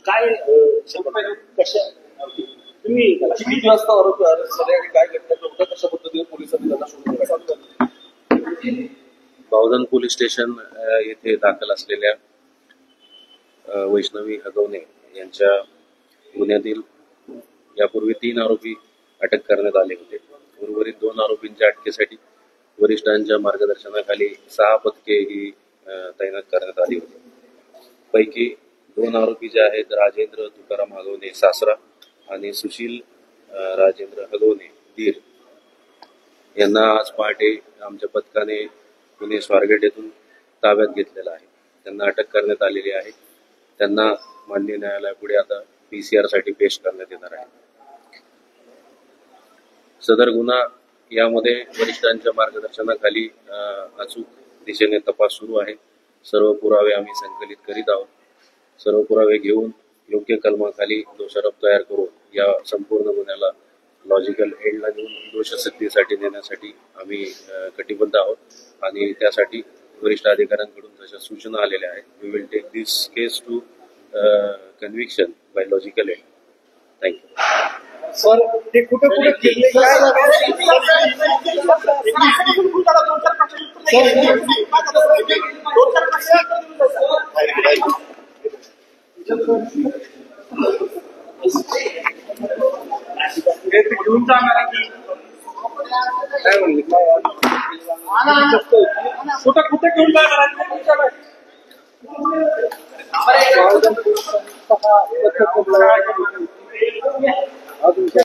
काय तुम्ही किती वाजता आरोपी अरेस्ट झाले आणि काय घटना घडल्या, कशा पद्धतीने पोलिसांनी त्यांना शोधलं? बावधन पोलीस स्टेशन येथे दाखल असलेल्या वैष्णवी हगवणे यांच्या गुन्ह्यातील यापूर्वी 3 आरोपी अटक करण्यात आले होते. उर्वरित 2 आरोपींच्या अटकेसाठी वरिष्ठांच्या मार्गदर्शनाखाली 6 पथके ही तैनात करण्यात आली होती. पैकी 2 आरोपी जे आहेत राजेंद्र तुकाराम हगवणे सासरा आणि सुशील राजेंद्र हगवणे दीर यांना आज पहाटे आमच्या पथकाने पुणे स्वारगेट येथून ताब्यात घेतलेला आहे. त्यांना अटक करण्यात आलेली आहे. त्यांना माननीय न्यायालयापुढे आता PCR साठी पेश करण्यात येणार आहे. सदर गुन्हा यामध्ये वरिष्ठांच्या मार्गदर्शनाखाली अचूक दिशेने तपास सुरू आहे. सर्व पुरावे आम्ही संकलित करीत आहोत. सर्व पुरावे घेऊन योग्य कलमाखाली दोषारोप तयार करून या संपूर्ण गुन्ह्याला लॉजिकल एंडला घेऊन दोषसिद्धीसाठी नेण्यासाठी आम्ही कटिबद्ध आहोत आणि त्यासाठी वरिष्ठ अधिकाऱ्यांकडून जशा सूचना आलेल्या आहेत. We will take this case to conviction by logical end. Thank you. Sir ते कुठे केले घेऊन जाणार कुठे घेऊन जाणार